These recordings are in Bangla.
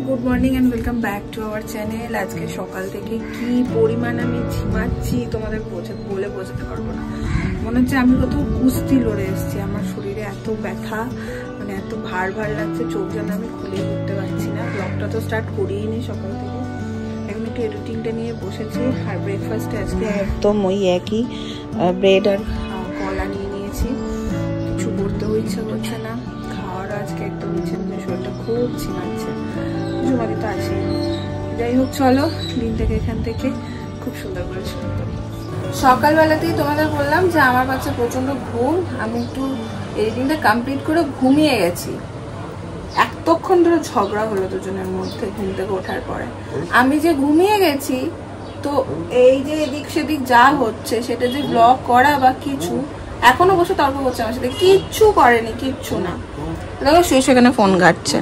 Good morning and welcome back to our channel. আজকে সকাল থেকে কি পরিমাণ আমি ঝিমাচ্ছি তোমাদের বলে বোঝাতে পারবো না। মনে হচ্ছে আমি কোথাও কুস্তি লড়ে এসেছি। আমার শরীরে এত ব্যথা, মানে এত ভার ভার লাগছে, চোখ যেন আমি খুলেই উঠতে পারছি না। ব্লগটা তো স্টার্ট করিই নি সকাল থেকে, এখন একটু এডিটিংটা নিয়ে বসেছি। আর ব্রেকফাস্টে আজকে একদম ওই একই ব্রেড আর কলা নিয়ে নিয়েছি। কিছু করতেও ইচ্ছা করছে না, খাওয়ার আজকে একদম ইচ্ছে নেই, শরীরটা খুব ঝিমাচ্ছে। জুমাদি তো আছে, যাই হোক চলো দিনটাকে এখান থেকে খুব সুন্দর করে শুরু করি। সকালবেলাতেই তোমাদের বললাম যে আমার বাচ্চা প্রচন্ড ঘুম, আমি একটু এডিটিংটা কমপ্লিট করে ঘুমিয়ে গেছি। এতক্ষণ ধরে ঝগড়া হলো দুজনের মধ্যে ঘুম থেকে ওঠার পরে। আমি যে ঘুমিয়ে গেছি, তো এই যে এদিক সেদিক যা হচ্ছে সেটা যে ব্লগ করা বা কিছু, এখনো বসে তর্ক করছে আমার সাথে, কিচ্ছু করেনি, কিচ্ছু না। দেখো সে সেখানে ফোন ঘাটছে।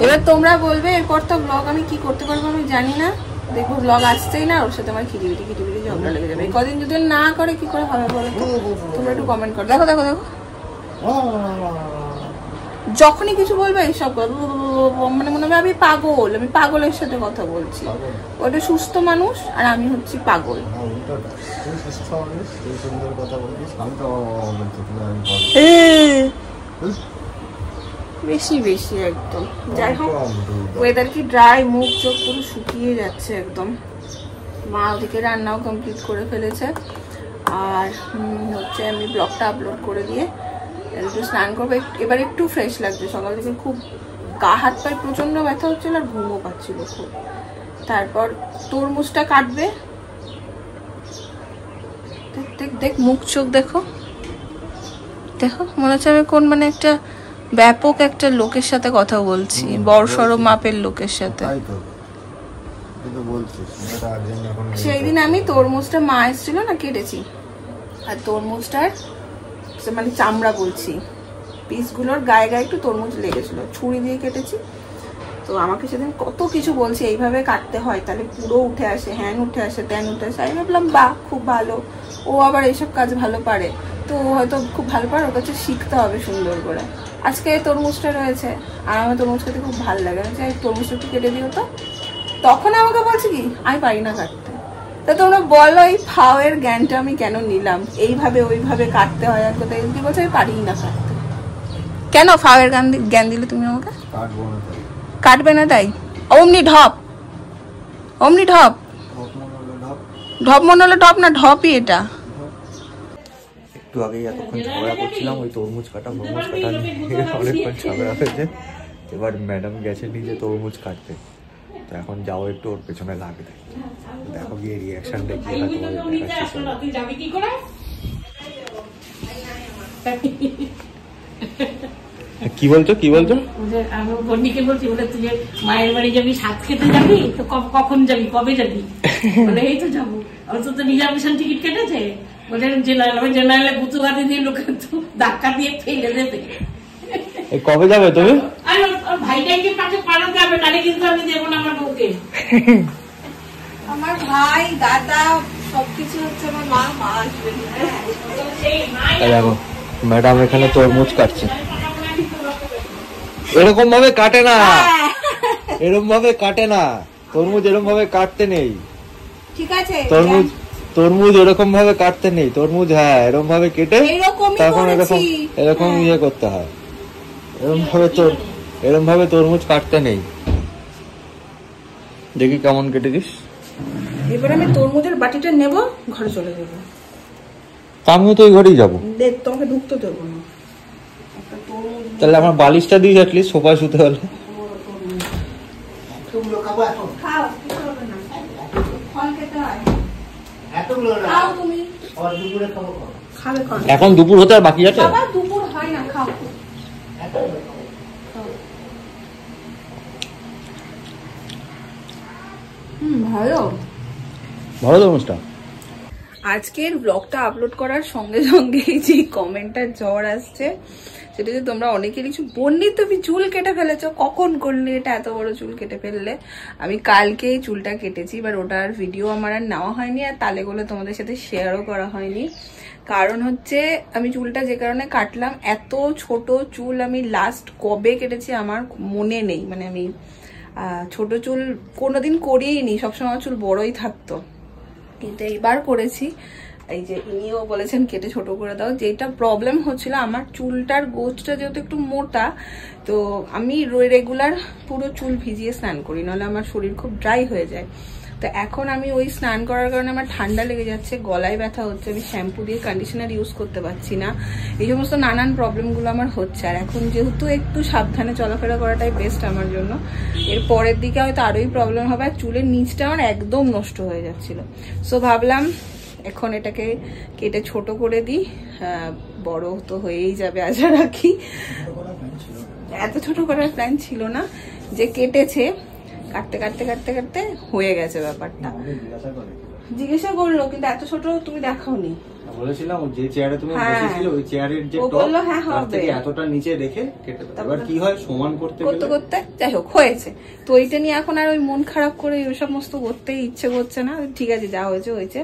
এবার তোমরা বলবে এরপর তো ব্লগ আমি কি করতে পারবো আমি জানি না, দেখবো ব্লগ আসছেই না, ওর সাথে আমার খিটিবিটি ঝগড়া লেগে যাবে। কদিন যদি না করে কি করে হবে বলো তো? তোমরা একটু কমেন্ট করো। দেখো দেখো দেখো, যখনই কিছু বলবে এইসব মানে মনে হবে আমি পাগল, আমি পাগলের সাথে কথা বলছি। ওটা সুস্থ মানুষ আর আমি হচ্ছি পাগল। বেশি বেশি একদম। যাই হোক, ওয়েদার কি ড্রাই, মুখ চোখ পুরো শুকিয়ে যাচ্ছে একদম। মা ওদিকে রান্নাও কমপ্লিট করে ফেলেছে। আর হচ্ছে আমি ব্লগটা আপলোড করে দিয়ে একটু স্নান করবো, এবার একটু ফ্রেশ লাগছে। সকাল থেকে খুব গা হাত পায়ে প্রচন্ড ব্যথা হচ্ছিল আর ঘুমও পাচ্ছিল খুব। তারপর তরমুজটা কাটবে, দেখ দেখ মুখ চোখ দেখো দেখো, মনে হচ্ছে আমি কোন মানে একটা ব্যাপক একটা লোকের সাথে কথা বলছি, বড়সড় মাপের লোকের সাথে। সেই দিন আমি তরমুজটা মা এসেছিল না, কেটেছি, আর তরমুজটার মানে চামড়া বলছি, পিসগুলোর গায়ে গায়ে একটু তরমুজ লেগেছিল, ছুরি দিয়ে কেটেছি। তো আমাকে সেদিন কত কিছু বলছে, এইভাবে কাটতে হয় তাহলে পুরো উঠে আসে, হ্যান উঠে আসে, ত্যান উঠে আসে। আমি ভাবলাম বাহ খুব ভালো, ও আবার এইসব কাজ ভালো পারে, তো ও হয়তো খুব ভালো পারে, ওর কাছে শিখতে হবে সুন্দর করে। আজকে তরমুজটা রয়েছে আর আমার তরমুজ খেতে খুব ভালো লাগে, আমি চাই তরমুজটা একটু কেটে দিও তো। তখন আমাকে বলছে কি আমি পারি না কাটতে। তা তোমরা বলো এই ফাওয়ের জ্ঞানটা আমি কেন নিলাম, এইভাবে ওইভাবে কাটতে হয় আর কোথায় কি বলছে আমি পারি না কাটতে। কেন ফাওয়ের জ্ঞান দিলে তুমি আমাকে? কাটবে না তাই? অমনি ঢপ, অমনি ঢপ, ঢপ মনে হলো ঢপ না, ঢপই এটা। একটু আগেই এতক্ষণ ঝগড়া করছিলাম ওই তরমুজ কাটা নিয়ে অনেকক্ষণ ঝগড়া হয়েছে। এবার ম্যাডাম গেছে নিজে তরমুজ কাটতে, তো এখন যাও একটু ওর পেছনে লাগবে, দেখো গিয়ে রিয়াকশন দেখি কি বলছো কি বলছো? আমি বন্ডিকে বলছি বলে তুই মায়ের বাড়ি যাবি, সাত খেতে যাবি, তো কখন যাবি, কবে যাবি? বলে এই তো যাবো। আমার তো রিজার্ভেশন টিকিট কেটেছে, বলে জেনারেলে বুতু গাড়ি দিয়ে লোকে ধাক্কা দিয়ে ফেলে দেবে। কবে যাবে তুমি? ভাইটাকে পাশে পাঠাতে হবে, তাহলে কিন্তু আমি দেবো না আমার বউকে। আমার ভাই দাদা সবকিছু হচ্ছে আমার মা, মা আসবে। দেখো ম্যাডাম এখানে তরমুজ কাটছে, এরকম ভাবে কাটে না, এরকম ভাবে কাটে না তরমুজ, এরকম ভাবে কাটতে নেই, ঠিক আছে? তরমুজ এরকম ভাবে কাটতে নেই, তরমুজ হ্যাঁ এরকম ভাবে কেটে তখন এরকম ইয়ে করতে হয়, এরকম ভাবে তরমুজ কাটতে নেই। দেখি কেমন কেটেছিস। এবার আমি তরমুজের বাটিটা নেব, ঘরে চলে যাব। আমিও তো ওই ঘরেই যাবো, তোমাকে ঢুকতে দেবো না। তাহলে আমার বালিশটা দিস, অ্যাটলিস্ট সোফায় শুতে হলে। এখন দুপুর হতে আর বাকি আছে? দুপুর হয় না, খাও। ভালো ভালো তরমুজটা। আজকের ব্লগটা আপলোড করার সঙ্গে সঙ্গে যে কমেন্টটা ঝড় আসছে, সেটা যে তোমরা অনেকে কিছু বললি, তুমি চুল কেটে ফেলেছো, কখন করলে এটা, এত বড় চুল কেটে ফেললে। আমি কালকেই চুলটা কেটেছি, এবার ওটার ভিডিও আমার আর নেওয়া হয়নি, আর তালেগুলো তোমাদের সাথে শেয়ারও করা হয়নি। কারণ হচ্ছে আমি চুলটা যে কারণে কাটলাম, এত ছোট চুল আমি লাস্ট কবে কেটেছি আমার মনে নেই, মানে আমি ছোট চুল কোনোদিন করিনি, সবসময় চুল বড়ই থাকতো, কিন্তু এইবার করেছি। এই যে ইনিও বলেছেন কেটে ছোট করে দাও। যেটা প্রবলেম হচ্ছিল, আমার চুলটার গোছটা যেহেতু একটু মোটা, তো আমি রেগুলার পুরো চুল ভিজিয়ে স্নান করি, নাহলে আমার শরীর খুব ড্রাই হয়ে যায়। তো এখন আমি ওই স্নান করার কারণে আমার ঠান্ডা লেগে যাচ্ছে, গলায় ব্যথা হচ্ছে, আমি শ্যাম্পু দিয়ে কন্ডিশনার ইউজ করতে পারছি না, এই সমস্ত নানান প্রবলেমগুলো আমার হচ্ছে। আর এখন যেহেতু একটু সাবধানে চলাফেরা করাটাই বেস্ট আমার জন্য, এর পরের দিকে হয়তো আরোই প্রবলেম হবে। আর চুলের নিচটা আমার একদম নষ্ট হয়ে যাচ্ছিল। সো ভাবলাম এখন এটাকে কেটে ছোট করে দিই, বড় তো হয়েই যাবে আশা রাখি। এত ছোট করার প্ল্যান ছিল না, যে কেটেছে কাটতে কাটতে কাটতে কাটতে হয়ে গেছে ব্যাপারটা। জিজ্ঞাসা করলো, কিন্তু এত ছোট তুমি দেখাওনি। বলেছিলাম যে চেয়ারে তুমি বসেছিলে ওই চেয়ারের যে টপ তার থেকে এতটা নিচে রেখে কেটে দাও। এবার কি হয়, সমান করতে করতে যাই হোক হয়েছে। তো ওইটা নিয়ে এখন আর ওই মন খারাপ করে ওই সমস্ত করতেই ইচ্ছে করছে না। ঠিক আছে, যা হয়েছে হয়েছে।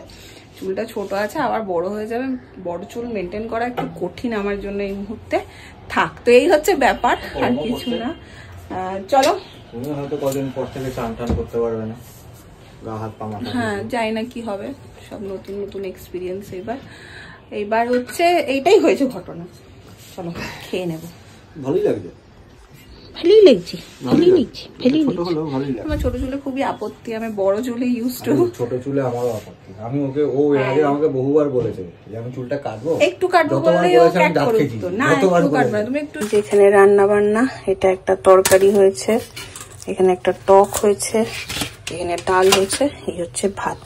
চুলটা ছোট আছে, আবার বড় হয়ে যাবে। বড় চুল মেনটেন করা একটু কঠিন আমার জন্য এই মুহূর্তে। থাক, তো এই হচ্ছে ব্যাপার, আর কিছু না। চলো, তুমি হয়তো কদিন পর থেকে চান টান করতে পারবে না, গা হাত পা মাথা। হ্যাঁ, জানি না কি হবে, সব নতুন নতুন এক্সপিরিয়েন্স। এইবার হচ্ছে এইটাই হয়েছে ঘটনা। চলো খেয়ে নেবো। ভালোই লাগছে, ভালোই লাগছে, ভালোই লাগছে, ভালোই ছোট হলো ভালোই লাগছে। আমার ছোট চুলে খুবই আপত্তি, আমি বড় চুলে ইউজ টু। ছোট চুলে আমারও আপত্তি। আমি ওকে, ও এর আগে আমাকে বহুবার বলেছে যে আমি চুলটা কাটবো, একটু কাটবো বললে ও কাট করতো না। একটু কাটবে না তুমি একটু। যেখানে রান্না বান্না, এটা একটা তরকারি হয়েছে, এখানে একটা টক হয়েছে, এখানে ডাল হয়েছে, এই হচ্ছে ভাত।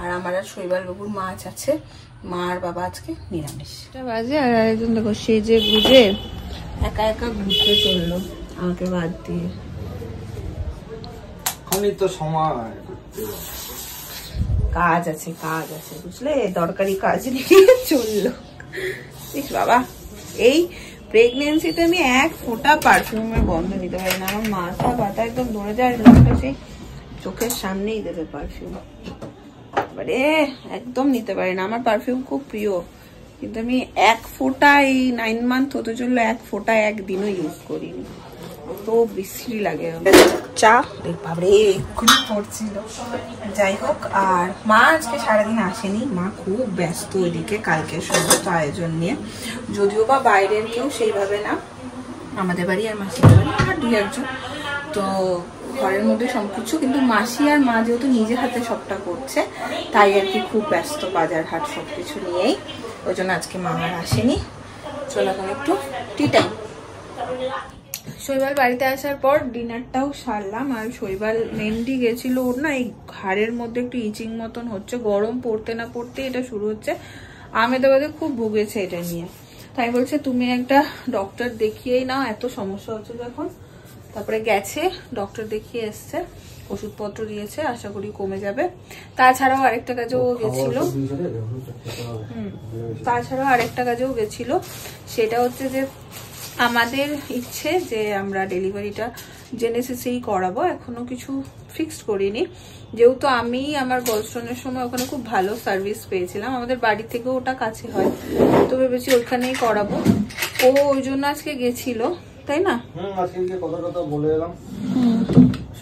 আর আমার আর শৈবাল বাবুর মাছ আছে, মা আর বাবা আজকে নিরামিষ। বাজে আর আরেকজন দেখো সেজে গুজে একা একা ঘুরতে চললো আমাকে বাদ দিয়ে। এখনই তো সময়, কাজ আছে বুঝলে, দরকারি কাজ নিয়ে চললো। দেখ বাবা, এই প্রেগনেন্সিতে আমি এক ফোঁটা পারফিউমের গন্ধ নিতে পারি না। আমার মাথা ব্যথা একদম ধরে যায়, লোকটা সেই চোখের সামনেই দেবে পারফিউম, মানে একদম নিতে পারি না। আমার পারফিউম খুব প্রিয়, কিন্তু আমি এক ফোঁটা, এই 9 মান্থ হতে চললো, এক ফোঁটা একদিনও ইউজ করিনি, তো বিশ্রী লাগে। চা বাবরে এক্ষুনি পড়ছিল। যাই হোক, আর মা আজকে সারাদিন আসেনি, মা খুব ব্যস্ত ওইদিকে কালকের সমস্ত আয়োজন নিয়ে। যদিও বা বাইরের কেউ সেইভাবে না, আমাদের বাড়ি আর মাসির বাড়ি আর 2-1 তো ঘরের মধ্যে সবকিছু, কিন্তু মাসি আর মা যেহেতু নিজের হাতে সবটা করছে, তাই আর কি খুব ব্যস্ত বাজার হাট সবকিছু নিয়েই, ওই জন্য আজকে মা আর আসেনি। চলো এখন একটু টি টাইম। শৈবাল বাড়িতে আসার পর ডিনারটাও সারলাম। আর শৈবাল মেহেন্দি গেছিল, ওর না এই ঘাড়ের মধ্যে একটু ইচিং মতন হচ্ছে, গরম পড়তে না পড়তে এটা শুরু হচ্ছে। আমেদাবাদে খুব ভুগেছে এটা নিয়ে, তাই বলছে তুমি একটা ডক্টর দেখিয়েই নাও, এত সমস্যা হচ্ছে যখন। তারপরে গেছে, ডক্টর দেখিয়ে এসছে, ওষুধপত্র দিয়েছে, আশা করি কমে যাবে। তাছাড়াও আরেকটা কাজেও গেছিল, সেটা হচ্ছে যে আমাদের ইচ্ছে যে আমরা ডেলিভারিটা জেনেসিসেই করাবো, এখনো কিছু ফিক্সড করিনি। যেহেতু আমি আমার গলস্টোনের সময় ওখানে খুব ভালো সার্ভিস পেয়েছিলাম, আমাদের বাড়ি থেকেও ওটা কাছে হয়, তো ভেবেছি ওইখানেই করাবো। ও ওই জন্য আজকে গেছিল, তাই না? আজকে কথা বলে এলাম,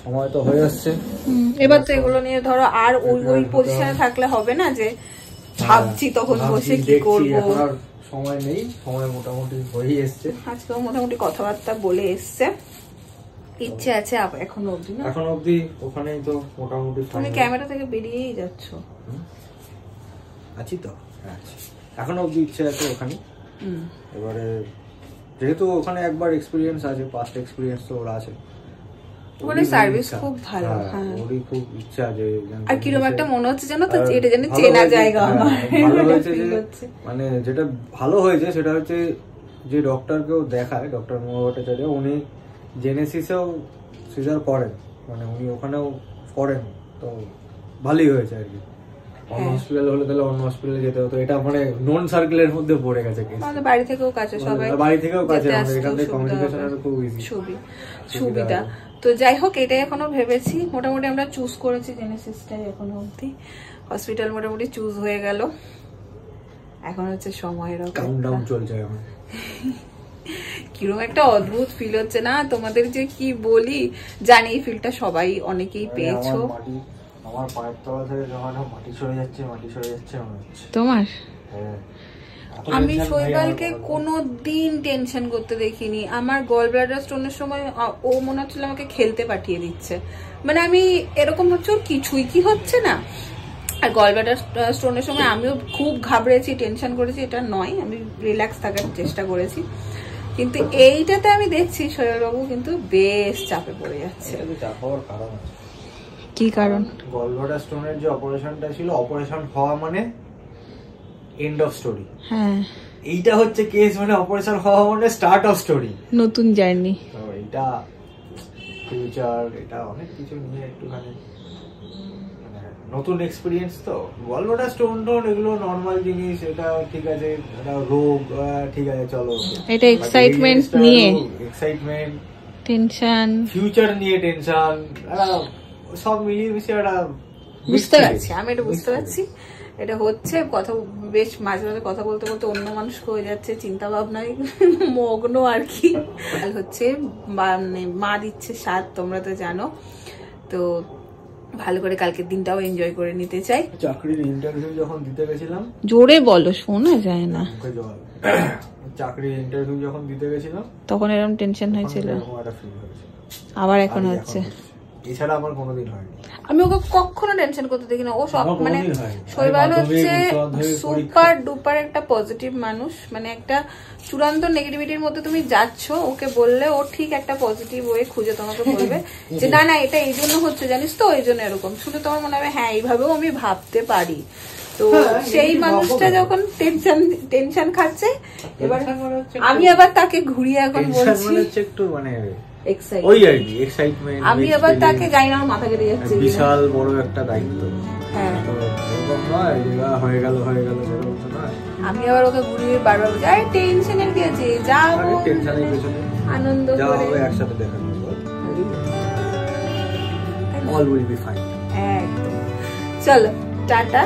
সময় তো হয়ে আসছে। এবার তো এগুলো নিয়ে ধরো আর ওই পজিশনে থাকলে হবে না, যে ভাবছি তখন বসে কি করবো। সময় নেই, সময় মোটামুটি হয়ে এসছে। আজকেও মোটামুটি কথাবার্তা বলে এসছে, ইচ্ছে আছে এখনো অবধি না, এখনো অবধি ওখানেই তো মোটামুটি। তুমি ক্যামেরা থেকে বেরিয়েই যাচ্ছ। আছি তো, এখনো অবধি ইচ্ছে আছে ওখানে। এবারে যেহেতু ওখানে একবার এক্সপিরিয়েন্স আছে, পাস্ট এক্সপিরিয়েন্স তো ওরা আছে, ওখানে সার্ভিস খুব ভালো। হ্যাঁ, ওরই খুব ইচ্ছা যে, আর কিরকম একটা মনে হচ্ছে জানো তো, এটা যেন চেনা জায়গা আমার। ভালো হয়েছে যে, মানে যেটা ভালো হয়েছে সেটা হচ্ছে যে ডক্টরকেও দেখায়, ডক্টর মনোহর ভট্টাচার্য, উনি জেনেসিসেও সিজার করেন, মানে উনি ওখানেও করেন, তো ভালোই হয়েছে আর কি। অন্য হসপিটাল হলে তাহলে অন্য হসপিটালে যেতে হতো, এটা মানে নন সার্কেলের মধ্যে পড়ে গেছে। আমাদের বাড়ি থেকেও কাছে, সবাই বাড়ি থেকেও কাছে, আমাদের এখান থেকে কমিউনিকেশনের খুব ইজি সুবিধা। তো যাই হোক, এটাই এখনো ভেবেছি, মোটামুটি আমরা চুজ করেছি জেনেসিসটাই এখনো অবধি। হসপিটাল মোটামুটি চুজ হয়ে গেল, এখন হচ্ছে সময়ের কাউন্টডাউন চলছে এখন। কিরকম একটা অদ্ভুত ফিল হচ্ছে না, তোমাদের যে কি বলি। জানি এই ফিলটা সবাই অনেকেই পেয়েছো। আমার পায়ের তলা থেকে যখন মাটি সরে যাচ্ছে মনে হচ্ছে তোমার। হ্যাঁ, আমি শৈবালকে কোনো দিন টেনশন করতে দেখিনি। আমার গল ব্লাডার স্টোনের সময় ও মনে হচ্ছিল আমাকে খেলতে পাঠিয়ে দিচ্ছে, মানে আমি এরকম হচ্ছে ওর কিছুই কি হচ্ছে না। আর গল ব্লাডার স্টোনের সময় আমিও খুব ঘাবড়েছি, টেনশন করেছি, এটা নয়, আমি রিল্যাক্স থাকার চেষ্টা করেছি। কিন্তু এইটাতে আমি দেখছি শৈবালবাবু কিন্তু বেশ চাপে পড়ে যাচ্ছে। চাপ হওয়ার কারণ আছে। কি কারণ? গল ব্লাডার স্টোনের যে অপারেশনটা ছিল, অপারেশন হওয়া মানে এন্ড অফ স্টোরি। হ্যাঁ, এইটা হচ্ছে কেস, মানে অপারেশন হওয়া মানে স্টার্ট অফ স্টোরি, নতুন জার্নি। তো এটা ফিউচার, এটা অনেক কিছু নিয়ে একটুখানি নতুন এক্সপিরিয়েন্স। তো গল ব্লাডার স্টোন এগুলো নর্মাল জিনিস, এটা ঠিক আছে, এটা রোগ, ঠিক আছে চলো, এটা এক্সাইটমেন্ট নিয়ে, এক্সাইটমেন্ট, টেনশন, ফিউচার নিয়ে টেনশন, সব মিলিয়ে মিশিয়ে একটা বুঝতে পারছি, আমি এটা বুঝতে পারছি। এটা হচ্ছে কথা, বেশ মাঝে মাঝে কথা বলতে বলতে অন্য মানুষ হয়ে যাচ্ছে, চিন্তা ভাবনায় মগ্ন আর কি। হচ্ছে মানে মা দিচ্ছে স্বাদ, তোমরা তো জানো। তো ভালো করে কালকের দিনটাও এনজয় করে নিতে চাই। চাকরির ইন্টারভিউ যখন দিতে গেছিলাম, জোরে বলো, শোনা যায় না। চাকরির ইন্টারভিউ যখন দিতে গেছিলাম তখন এরকম টেনশন হয়েছিল, আবার এখন হচ্ছে। এছাড়া আমার কোনোদিন হয়নি। আমি ওকে কখনো টেনশন করতে দেখি না। ও সব মানে শৈবাল হচ্ছে সুপার ডুপার একটা পজিটিভ মানুষ, মানে একটা চূড়ান্ত নেগেটিভিটির মধ্যে তুমি যাচ্ছ, ওকে বললে ও ঠিক একটা পজিটিভ ওয়ে খুঁজে তোমাকে বলবে যে না না এটা এই জন্য হচ্ছে জানিস তো, এই জন্য এরকম। শুনে তোমার মনে হবে হ্যাঁ এইভাবেও আমি ভাবতে পারি। তো সেই মানুষটা যখন টেনশন খাচ্ছে, এবার আমি আবার তাকে ঘুরিয়ে এখন বলছি একটু মানে এক্সাইটমেন্ট, ওই আর কি এক্সাইটমেন্ট। আমি আবার তাকে জানি না মাথা কেটে যাচ্ছে, বিশাল বড় একটা দায়িত্ব। হ্যাঁ, হয়ে গেল না। আমি আবার ওকে ঘুরিয়ে বারবার বলছি আরে টেনশনের কি আছে, যাবো টেনশনের পেছনে আনন্দ যাওয়া করে হবে, একসাথে দেখা করব, অল উইল বি ফাইন। একদম। চলো টাটা।